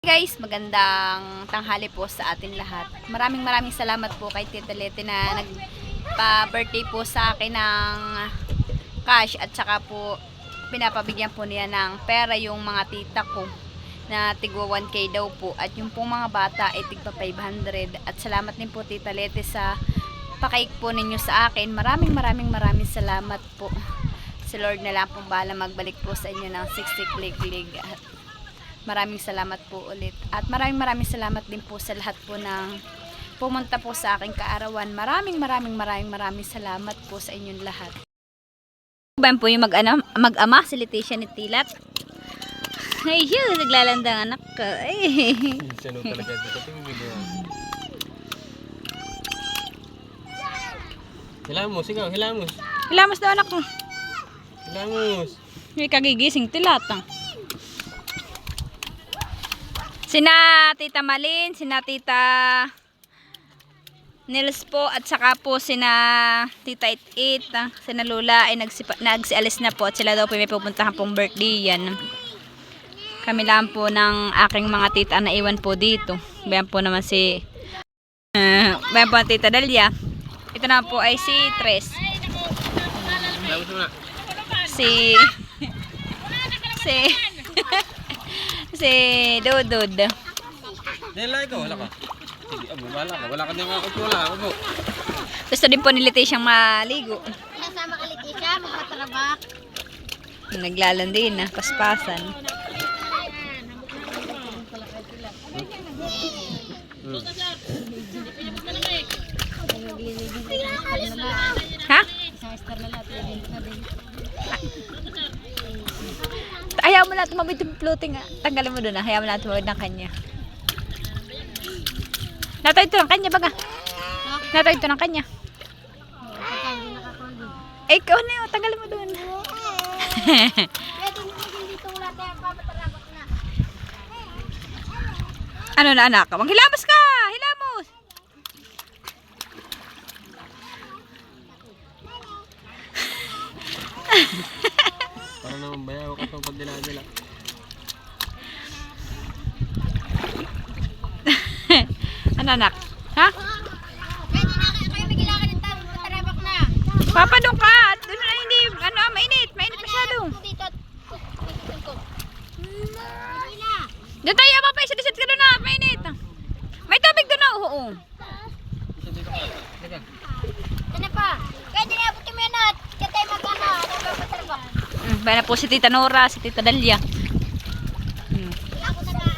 Guys, magandang tanghali po sa atin lahat. Maraming salamat po kay Tita Leti na nagpa-birthday po sa akin ng cash at saka po pinapabigyan po niya ng pera yung mga tita ko na tigwa 1K daw po at yung pong mga bata ay tigpa 500 at salamat din po Tita Leti sa pakaik po ninyo sa akin. Maraming salamat po. Si Lord na lang po bahala magbalik po sa inyo ng 60 klig. Maraming salamat po ulit. At maraming salamat din po sa lahat po ng pumunta po sa aking kaarawan. Maraming salamat po sa inyong lahat. Ba po yung mag-ama si Leticia ni Tilat. Ay, yun, naglalandang anak ko. Ay. Sino talaga dito? Tingin video. Hilamos, ikaw, hilamos. Hilamos daw anak ko. Hilamos. May kagigising Tilatang. Sina Tita Malin, sina Tita Nils po, at saka po sina Tita It, sina Lula ay nagsialis na po at sila daw po may pupuntahan pong birthday yan. Kami lang po ng aking mga tita na iwan po dito. Bayan po naman si bayan po ang Tita Dalia. Ito na po ay si Tres. Si Dodod. Dela ikaw, wala ka. Wala ka din ako, wala ako po. Gusto din po ni Leticia maligo. Kasama ka Leticia, magpatrabak. Naglalandi na, paspasan. Ha? Ayaw mo na tumawid yung floating. Tanggalin mo doon na. Ayaw mo na tumawid ng kanya. Natawid ito ng kanya baga. Natawid ito ng kanya. Eh, ikaw na yun. Tanggalin mo doon. Ano na anak? Maghilamos ka! Hilamos! Para naman bayaw ka itong pagdila-dila. Ano anak? Ha? Pwede na kayo magilakad ng tao, magpatrabak na. Papa doon ka! Doon na hindi, mainit. Mainit masyado. Dito. Doon tayo, papa. Isa-isat ka doon na. Mainit. May tubig doon na. Oo. Ito na pa. Pwede na abot yung minat. Kaya tayo mag-ano, magpatrabak. Bala po si Tita Nora, si Tita Dalia. Ako na anak.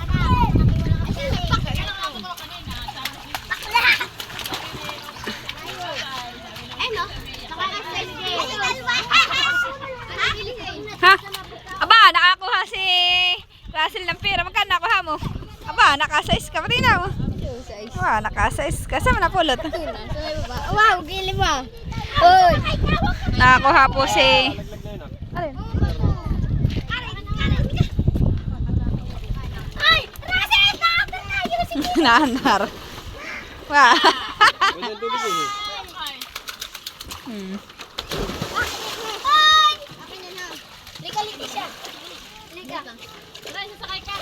Ano? Ha? Aba, nakakuha si Russell ng pera. Magkano nakuha mo? Aba, nakasais ka. Pati na mo. Aba, nakasais ka. Saan mo napulot? Wow, gili mo. Uy. Nakakuha po si... Ay, Russell, nakakot na. Naanar. Wow. Ganyan tubig yun eh. Ay! Lika, Leticia. Lika. Sasakay ka.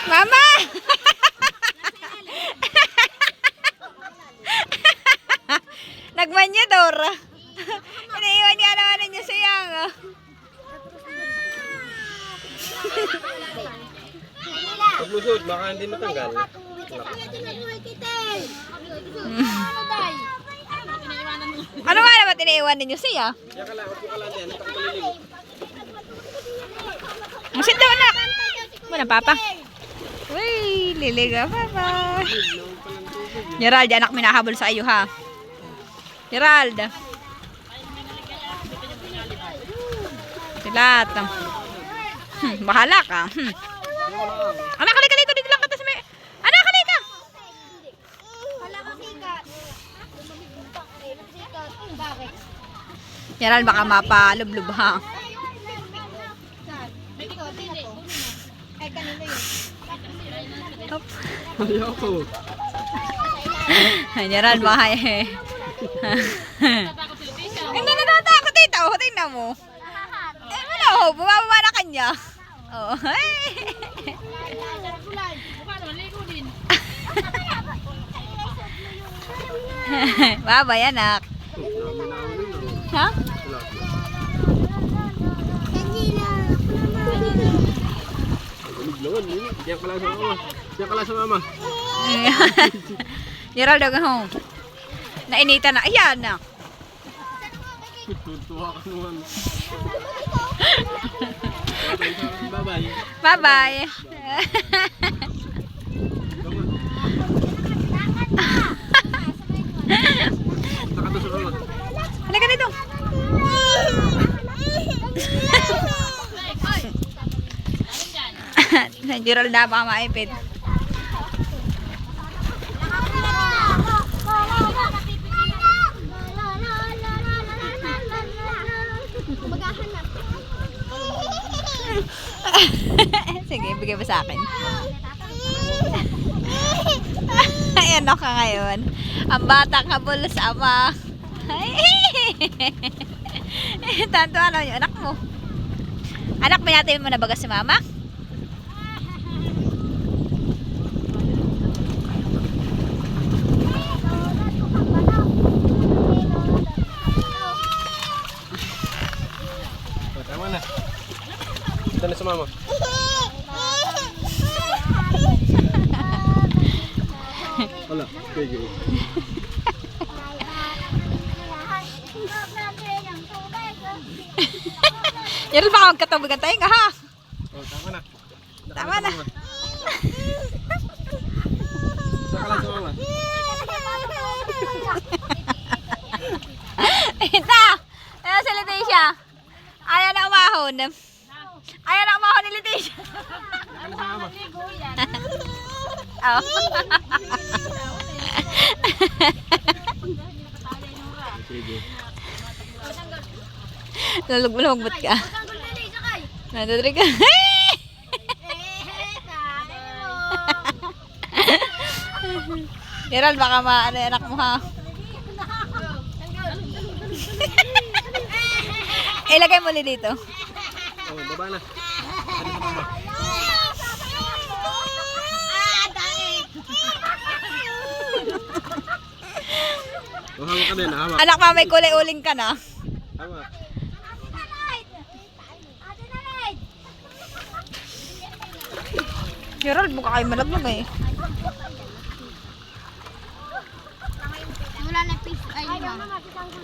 Mama! Nagmanyador. Iniiwan niya naman ninyo siyang. Paglusot, baka hindi matanggal. Ano nga naman iniiwan ninyo siya? Kaya ka lang, huwag ka lang yan. Ito ka maliligo. Sit down na. Muna papa. Uy, liliga papa. Gerald, anak minahabol sa iyo ha. Gerald. Tilat. Bahala ka. Anak, halika dito. Dito lang ka sa may... Anak, halika. Wala ka sikat. Bakit? Gerald, baka mapalublob ha. Ay, kanino yun? Hop. Ayoko. Gerald, baka eh. Hindi natatakot ito. Tingnan mo. Eh, wala ho. Bumababa na kanya. Oh. Babay, anak. Ha? Diyan ka lang sa mama. Diyan ka lang sa mama. Gerald, home. Nainitan na. Ayan na. Tuwa ka naman. Bye-bye. Bye-bye. Nakato sa mama. Halika dito. Gerald na baka maipit. Sige, bigay mo sa akin. Ayan ka ngayon. Ang bata kabul sa ama. Tanto ano yung anak mo. Anak, may natin mo na baga si mama? Tama na. Ito na sa mama. Wala. Sige. Yan baka magkatabigan tayo nga ha. Oh, tama na. Tama na. Saka lang sa mama. Ito! Ayan si Leticia. Ayaw na umahon. Ayaw na umahon ni Leticia. Ano sa mama? Oh. Sige. Lalugmulagbot ka. Natutrig ka. Gerald, baka maano yung anak mo ha. Ilagay mo ulit dito. Oh, baba na. Ano sa mama? Oh, hawak ka din, hawak. Anak pa, may kulay uling ka na. Hawak. Gerald, mukha kayo malaglag eh. Wala na fish. Ay,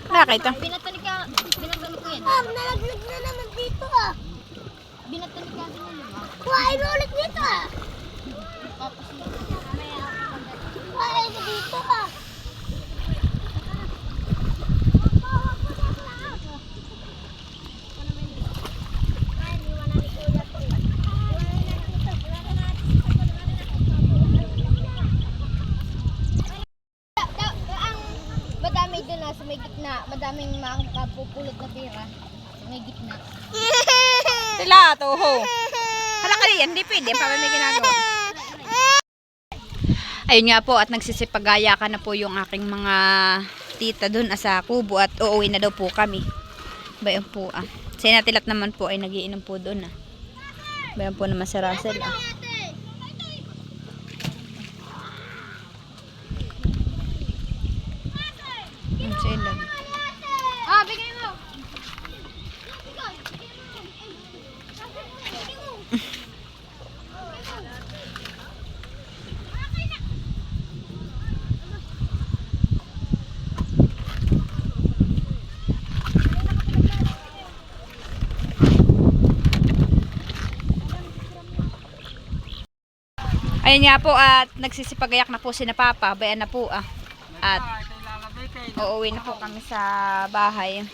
Nakita. binatanik ko yan. Nalaglag na naman dito ah. Binatanik ka din yun, ba? Why, ulit dito ah. Why, dito ah. Madami doon sa may gitna. Madaming makapupulot na pera. Sa may gitna. Sila, toho. Halaka yan, hindi pwede. Para may ginagawa. Ayun nga po, at nagsisipagaya ka na po yung aking mga tita doon sa kubo at uuwi na daw po kami. Bayan po ah. Si Natilat naman po ay nagiinom po doon ah. Bayan po naman si Russell ah. Sila. Ah, bigay mo. Ayun nga po at nagsisipagayak na po si na Papa. Bayan na po ah. At uuwi na po kami sa bahay.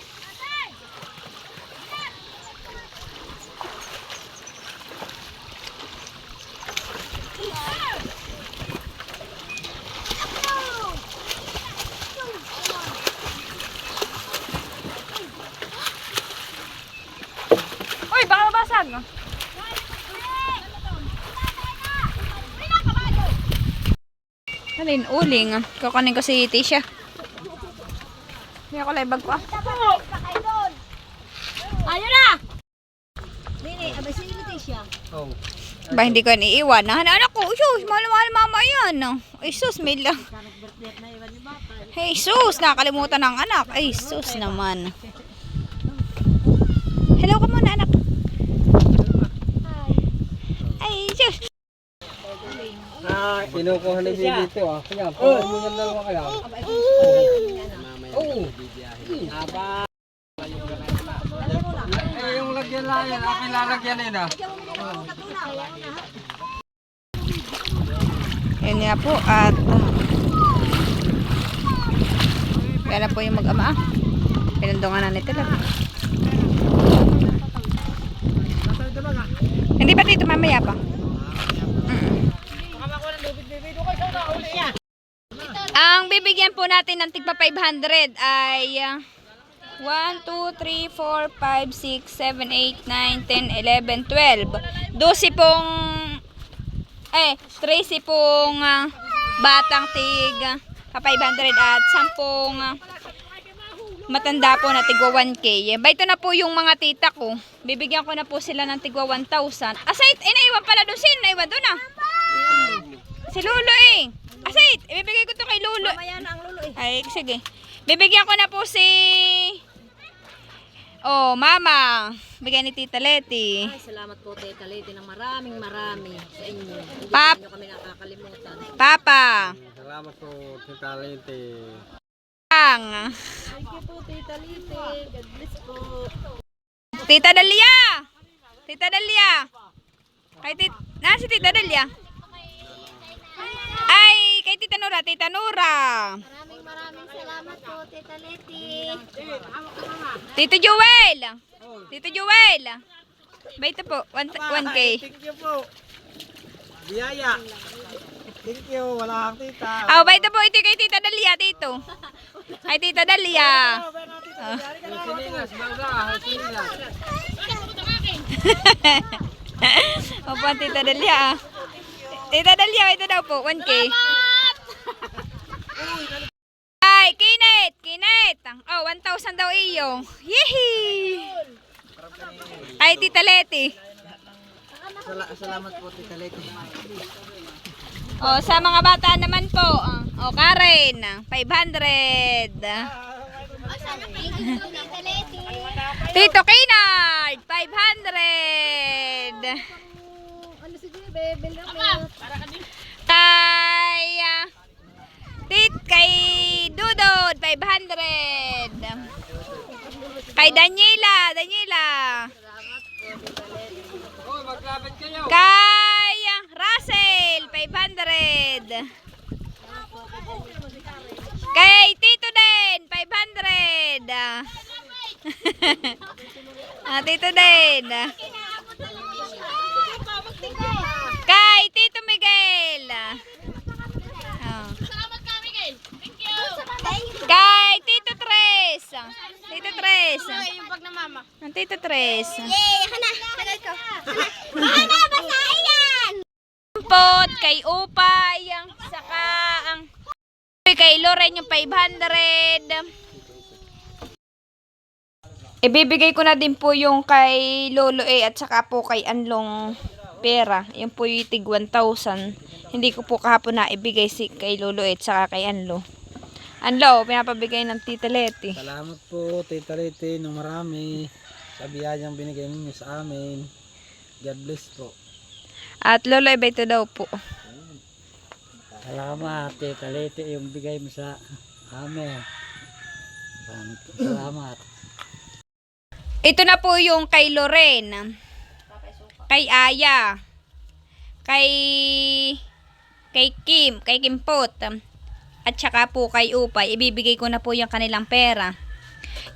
Uy, baka mabasag. Alin, uling. Kukunin ko si Tisha. Hindi ako laibag ko. Ayun na! Bini, abay si Leticia. Oh. Ba, hindi ko yan iiwan. Anak ko, sus, mahal-mahal mama yan. Ay, sus, may lang. Hey, sus, nakakalimutan ng anak. Ay, sus naman. Hello ka muna, anak. Ay, sus. Kinukuha na dito ah. Kaya, pagod mo yan dalawa kaya. Oo. Aba. Yung lagyan lang yan, aking lalagyan yun ah. Yan nga po at yan na po yung mag-ama. Pinundungan na nito lang. Hindi pa dito mamaya pa. Ang bibigyan po natin ng tigpa 500 ay 1, 2, 3, 4, 5, 6, 7, 8, 9, 10, 11, 12. 12 pong 13 pong batang tig 500 at 10 matanda po na tigwa 1K. Ba ito na po yung mga tita ko. Bibigyan ko na po sila ng tigwa 1,000. Asait, inaiwan pala doon. Sino naiwan doon ah? Si Lolo eh. Asait, ibibigay ko to kay Lolo. Mamaya na ang Lolo eh. Ay, sige. Bibigyan ko na po si Mama. Bigyan ni Tita Leti. Ay, salamat po Tita Leti ng maraming sa inyo. Hindi Pap- nyo kami nakakalimutan. Papa. Salamat po, Tita Leti. Ang Thank you po Tita Leti. God bless po. Tita Dalia. Tita Dalia. Si Tita Dalia. Ay, kay Tita Nora. Tita Nora. Maraming salamat po, Tita Leti. Tito Joel. Tito Joel. Ba ito po, 1K. Thank you po. Biyaya. Thank you. Wala kang tita. Ba ito po, ito kay Tita Dalia, Tito. Ay, Tita Dalia. Sinilas, bangga, sinilas. Opo, Tita Dalia. Tita Dalia, ito daw po, 1K. Ay, Kinet. 1,000 daw iyo. Yehey! Ay, Tita Leti. Salamat po, Tita Leti. Sa mga bata naman po. Karen, 500. Thank you po, Tita Leti. Tito Kinard, 500. Ano sige, bebel na Kay Dudod, 500. Kay Daniela. Oh, maglaban kayo. Kay Russell, 500. Kay Tito Den, 500. Tito Den. Kay Tito Miguel. Kay Tito Tres. Yung bag na mama. Tito Tres. Yay! Hana! Tagal ko. Hana! Basahin yan! Pot, kay Upay, saka ang kay Loren yung 500. Ibibigay ko na din po yung kay Lolo at saka po kay Anlong pera. Yung po yung tig 1,000. Hindi ko po kahapon na ibigay kay Lolo at saka kay Anlo. Anlo, pinapabigay ng Tita Leti. Salamat po, Tita Leti, ng marami sa biyayang binigay ninyo sa amin. God bless po. At Lolo, iba ito daw po. Salamat, Tita Leti, yung bigay mo sa amin. Salamat. Ito na po yung kay Loren. Kay Aya. Kay Kim. Kay Kimpot. At saka po kay Upay. Ibibigay ko na po yung kanilang pera.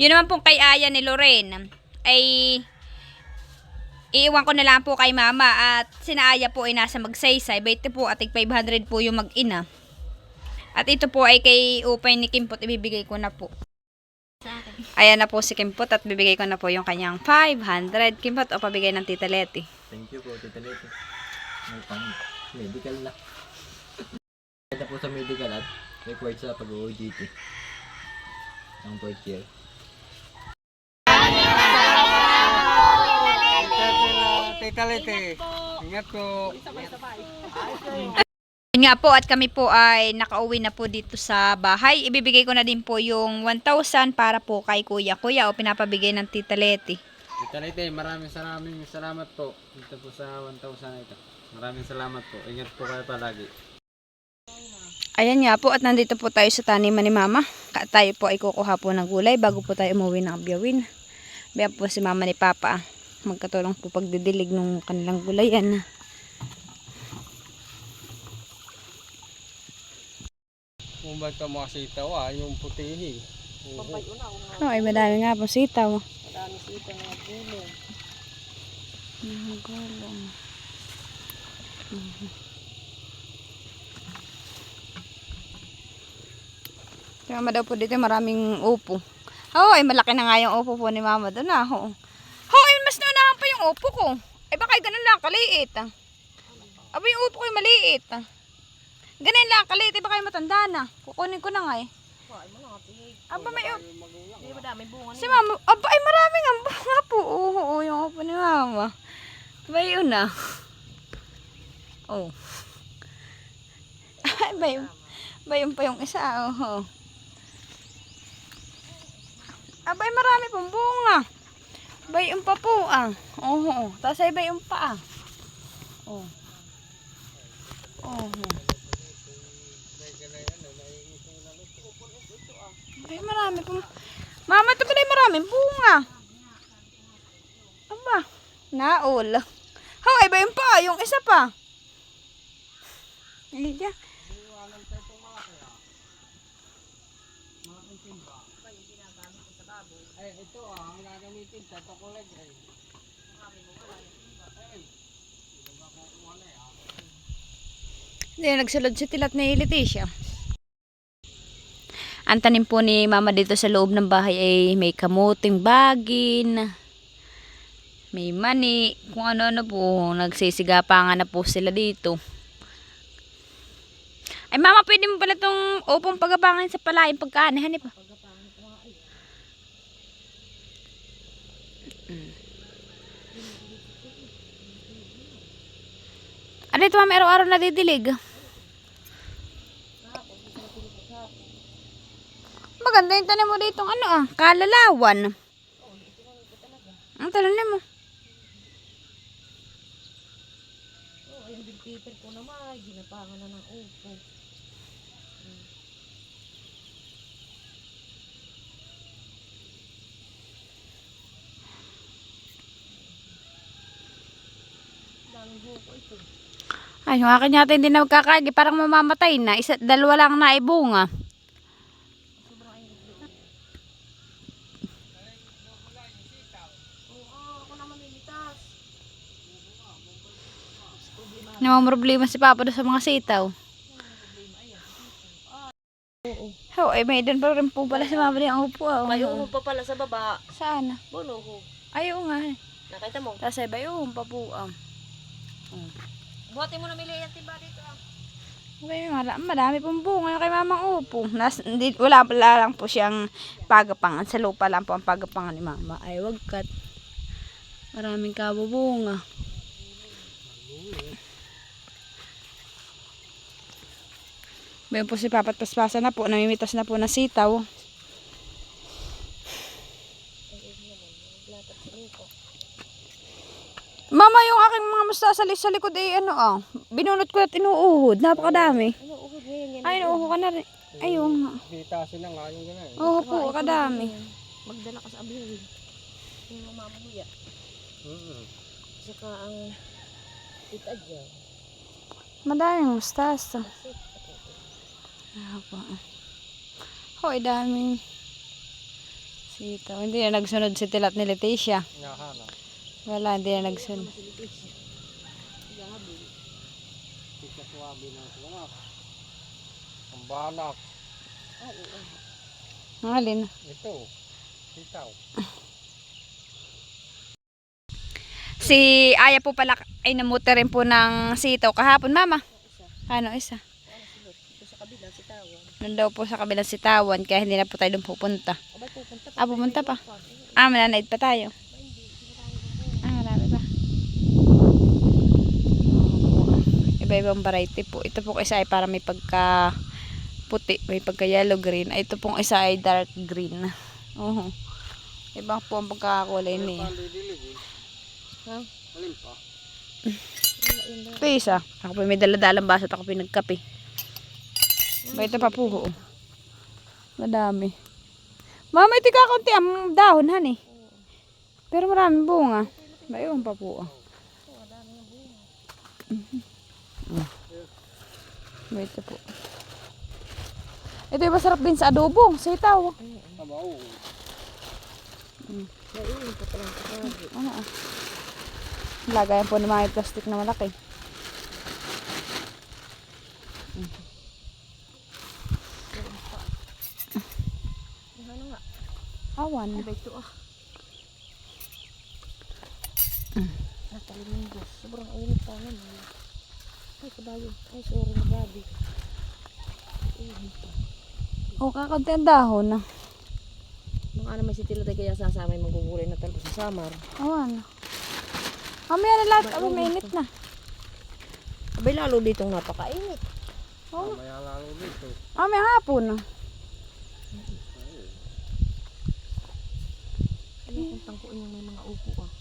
Yun naman po kay Aya ni Loren. Ay iiwan ko na lang po kay Mama. At sina Aya po ay nasa Magsaysay. Ito po ating 500 po yung mag-ina. At ito po ay kay Upay ni Kimpot. Ibibigay ko na po. Ayan na po si Kimpot at bibigay ko na po yung kanyang 500. Kimpot o pabigay ng Tita Leti. Thank you po, Tita Leti. May pang medical na. Ito po sa medical at required sa pag-OJT. Ang first year. Tita Leti. Ingat po. Yun nga po, at kami po ay nakauwi na po dito sa bahay. Ibibigay ko na din po yung 1,000 para po kay Kuya. Kuya, o pinapabigay ng Tita Leti. Tita Leti, maraming salamat po. Dito po sa 1,000 na ito. Maraming salamat po. Ingat po kayo palagi. Ayan nga po, at nandito po tayo sa taniman ni Mama. Tayo po ay kukuha po ng gulay bago po tayo umuwi ng Abyawin. Bayan po si Mama ni Papa. Magkatulong po pagdidilig ng kanilang gulayan. Kung ba't ka mga sitaw yung putihi. Oh, ay madami nga po sitaw. Madami sito na gulong. Gulong. Si Mama daw po dito maraming upo. Oh, ay malaki na nga yung upo po ni Mama doon na. Oh, ay mas naunahan pa yung upo ko. Ay baka ganun lang kaliit. Aba yung upo ko ay maliit. Ganun lang kaliit, baka kayo matanda na. Kukunin ko na nga eh. Aba may upo. Hindi ba dami bunga Si Mama, aba ay maraming ang bunga po. Oo, yung upo ni Mama. Ba yun na. Oh. Ay, ba yun pa yung isa. Oh. Aba ay marami pong bunga. Ba yun pa po Oo. Tapos ay ba yun pa Oh. Oh. Ay, marami pong... Mama, ito pala maraming bunga. Aba, naol. Ay, ba yun pa? Yung isa pa. Ay, diyan. Ay, ito ang gagamitin sa tokoleg. Hindi, nagsulod si Tilat ni Leticia. Ang tanim po ni Mama dito sa loob ng bahay ay may kamuting bagin, may mani, kung ano-ano po. Nagsisigapangan na po sila dito. Ay Mama, pwede mo pala itong upong pagapangan sa palaing pagkaanihan eh pa. Ano ito Mama, araw-araw nadidilig? Maganda yung tanim mo dito kalalawan. Ang tanim mo. Yung big paper ko naman, ginapangan na ng upo. Ay, yung akin yata hindi na magkakagi. Parang mamamatay na. Dalawa lang na ibunga. Namamroblema si Papa doon sa mga sitaw. Oh, ay may doon pa rin po pala si Mama niya ang upo. May uhog pa pala sa baba. Saan? Buno uhog. Ay, oo nga. Nakita mo? Tapos ay ba yung pa po. Buhatin mo na mili yan tiba dito Okay, marami pong bunga kay Mamang upo. Wala lang po siyang pagapangan. Sa lupa lang po ang pagapangan ni Mama. Ay, wag kat. Maraming kabubunga. Bayan po si Papa at paspasan na po. Namimitas na po ng sitaw. Mama, yung aking mga mustasa sa likod ay binunot ko at inuuhod. Napakadami. Ano uhog ngayon yan? Ay, inuuhod ka na rin. Ayun nga. Bitasin na nga yung gano'n. Oo po, kadami. Magdala ka sa abihin. Yung mamamuya. Saka ang tita dyan. Madaming mustasa. Hoy, daming sitaw. Hindi na nagsunod si Tilat ni Leticia. Wala, hindi na nagsunod. Ang balak. Ang alin? Ito. Sitaw. Si Aya po pala ay namuti rin po ng sitaw kahapon, Mama. Ano isa? Sa kabila, si Tawan. Doon daw po sa kabilang sitawan, kaya hindi na po tayo doon pupunta. Abay, pupunta pa. Pupunta pa. Mananaid pa tayo. Marami pa. Iba-ibang variety po. Ito po isa ay para may pagka puti, may pagka yellow green. Ito pong isa ay dark green. Ibang po ang pagkakakulay niya. Ha? Alin pa? Ito isa. Ako po may daladalang baso at ako pinagkape. Ito pa po. Madami. Mama, ito kakunti ang dahon, han eh. Pero maraming bunga. Mayroon pa po. Ito po. Ito yung masarap din sa adobo. Sitaw. Tabaw. Naiinom pa palang kasagi. Lagayan po ng mga plastic na malaki. Ano nga? Awan. Iba ito ah. Natalimin Diyos. Sobrang init pa naman. Ay, kabayo. Ay, sorry na gabi. Init pa. O, kakunti ang dahon na. Mga naman si Tila tayo kaya sasama yung magugulay na talaga sa samar. Awan. Mamaya na lahat. Abay, mainit na. Abay, lalo ditong napakainit. Mamaya lalo dito. Mamaya hapon na. Ano kung tangkuin yung may mga upo ah.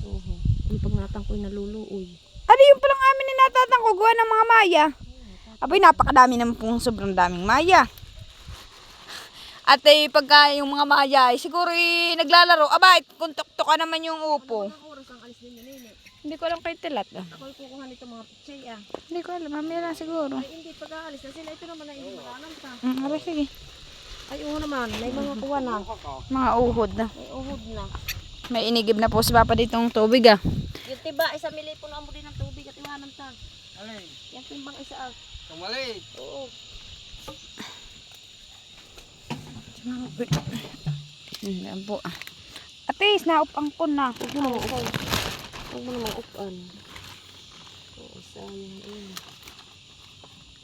Oo. Yung pag natangkuin naluluoy. Ano yung palang amin ni natatangkuguan ng mga maya? Abay, napakadami naman pong sobrang daming maya. At pagka yung mga maya ay siguro naglalaro, abay, kung tuktok naman yung upo. Ang oras ang alis din yun eh. Hindi ko alam kay Tilat. Ako'y kukuha nito mga pichay ah. Hindi ko alam, mamaya lang siguro. Ay hindi pag-aalis na sila. Ito naman ay hindi makananta. Abay, sige. Ay oo naman. May mga kuha na. Mga uhod na. May uhod na. May inigib na po si Papa ditong tubig ah. Yung tiba, isa milipon ang mo din ng tubig at iwanan ta. Alin? Yan timbang isa ah. Kamali. Oo. Yan po ah. Atis, naupang ko na. Huwag mo namang upan. Huwag mo namang upan. Oo, sayang. Ayun.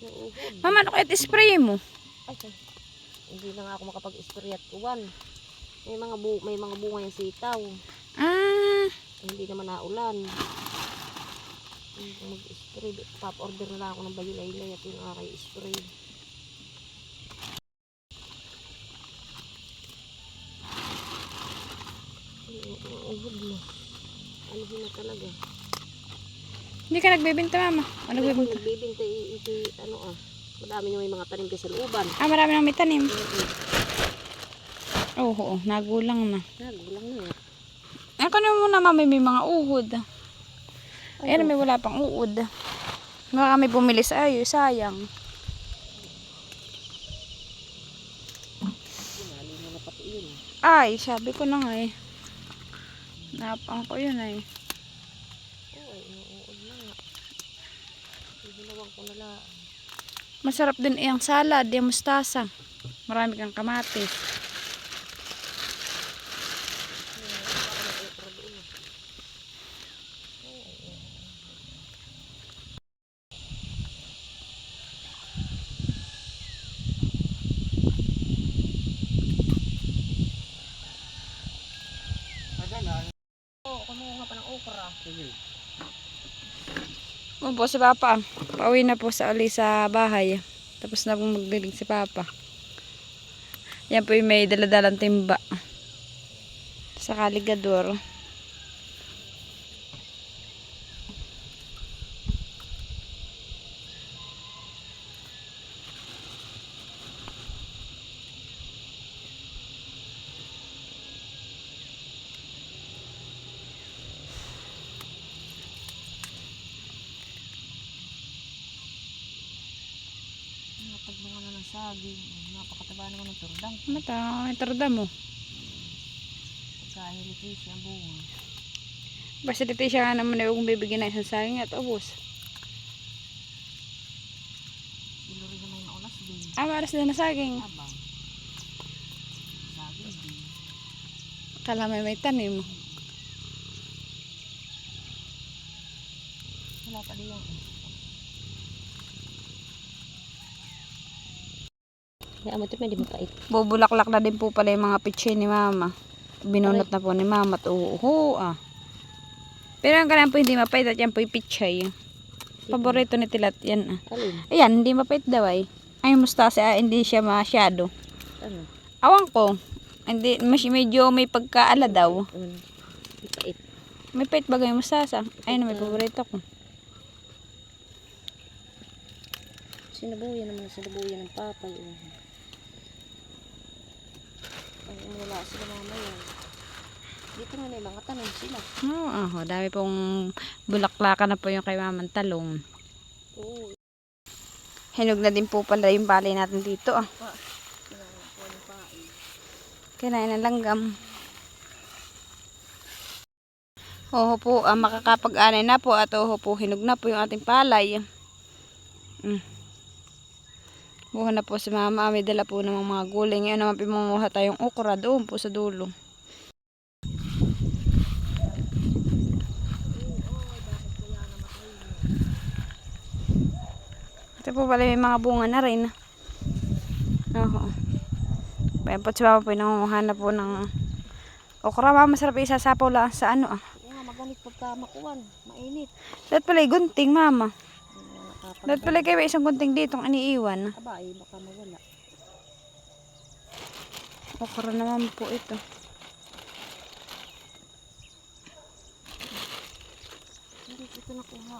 Yung uhod. Mama, ano kaya spray mo? Ay, hindi na nga ako makapag-spray at uwan. May mga bunga yung sitaw. Ah, Hindi naman naulan. Hindi ko mag-spray. Pop-order na lang ako ng bayulay-lay at yun ang aking spray. Uhod na. Ano na talaga? hindi ka nagbebenta, Mama. Ano Hindi ako nagbebenta? nagbibinta ano ah. Madami nyo may mga tanim kayo sa looban. Ah, marami nang may tanim. Oo, nagulang na. Nagulang na yan. Ako na muna, Mama, may mga uhod. Ayan, may wala pang uod. Nga kami bumili sa ayo, sayang. Sinali mo na pati yun. Ay, sabi ko na nga eh. Napang ko yun eh. Oo, inuud na nga. Hinawang ko na lang. Masarap din iyang salad, yung mustasa. Marami kang kamatis. Oo, kumuha pa ng okra. Ano po si Papa? Pauwi na po sa uli sa bahay. Tapos na pong magdilig si Papa. Yan po yung may daladalang timba. Sa kaligador. Napagbunga na ng saging. Napakataba naman ng turdang. Mata, itarda mo. Pagkahiliti siya ang bunga. Basta dito siya nga naman na kung bibigyan na isang saging at ubos. Silo rin naman yung naunas din. Ah, maras na na saging. Abang. Saging din. Kala may tanim. Wala pa din yung kaya mo ito hindi mapait. Bubulaklak na din po pala yung mga pitchay ni Mama. Binunot na po ni Mama at uho ah. Pero ang kanan po hindi mapait at yan po yung pitchay. Paborito ni Tilat yan. Alin? Ayan, hindi mapait daw ay. Ay, mustasa, hindi siya masyado. Ano? Awang ko. Hindi, medyo may pagkaala daw. Ipait. May pait bagay yung mustasa. Ayun, may paborito ko. Sinabuyan naman, sinabuyan ng papay. Ay, wala sila mamaya. Dito nga may mga tanong sila. Oo, dami pong bulaklakan na po yung kay Mamang Talong. Oo. Hinog na din po pala yung palay natin dito. Kinain ng langgam. Oho po, makakapag-anay na po at oho po, hinog na po yung ating palay. Buha na po si Mama, may dala po ng mga gulay. Ngayon naman pimunguha tayong okra doon po sa dulo. Ito po pala may mga bunga na rin. Oho. Bayan po si Mama po, nangunguha na po ng okra. Mama, masarap isasapaw lang sa ano ah. Kaya nga maganit pagka makuwan. Mainit. Dapat pala yung gunting, Mama. Dapat pala kayo may isang gunting dito ang iniiwan. Aba, ay baka mawala. Okra naman po ito. Hindi ko ito nakuha.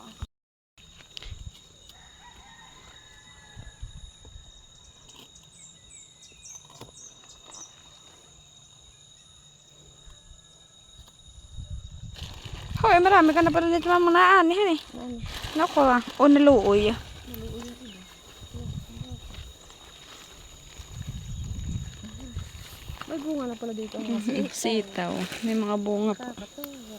Hoy, marami ka na pala dito Mama naanihan eh. Ano? Naku ah, o naluoy. May bunga na pala dito. Sitaw. May mga bunga po. Kakatuwa.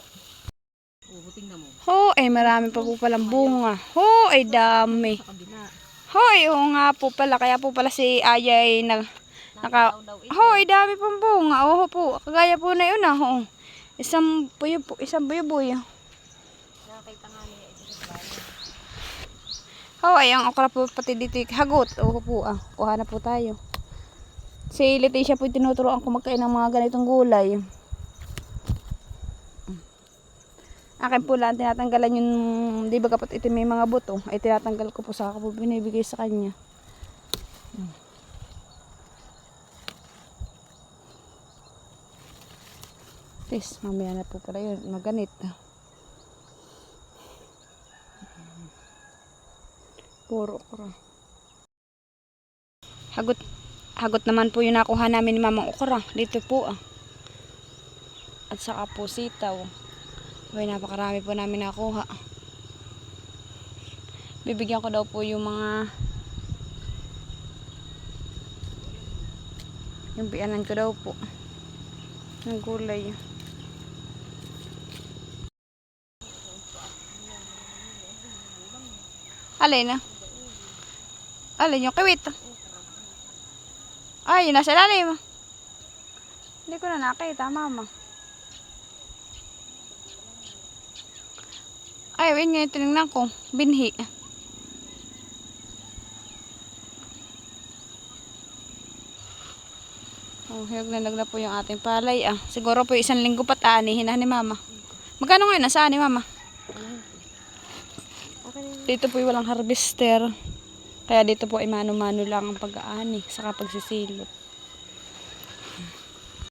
Oo, tingnan mo. Ho, ay marami pa po palang bunga. Ho, ay dami. Sa kabila. Hoy, oo nga po pala. Kaya po pala si Ayay naka... Ho, ay dami pang bunga. Oo po. Kagaya po na yun ah. Ho. Isang buyo-buyo. Nakakita nga niya ito sa bayan. Ho, ay ang okra po pati dito hagot. Oo po ah. Kuha na po tayo. Si Leticia po tinuturoan ko magkain ng mga ganitong gulay. Akin po lang tinatanggalan yung, di ba kapag ito may mga buto, ay tinatanggal ko po sa po binibigay sa kanya. Tis, mamaya na po pala yun, maganit. Puro okra. Hagot naman po yung nakuha namin ni Mamang okra. Dito po ah. At saka po sitaw. Abay, napakarami po namin nakuha. Bibigyan ko daw po yung mga yung biyanan ko daw po ng gulay. Alin na? Alin yung kiwit? Ay, yun nasa lalim. Hindi ko na nakita, Mama. Ay, wait nga, tinignan ko. Binhi. Oh, hinog na po yung ating palay. Ah. Siguro po 1 linggo pa aanihin na ni Mama. Magkano ngayon? Nasaan ni Mama? Dito po walang harvester. Kaya dito po ay mano-mano lang ang pag-aani. Saka pagsisilot.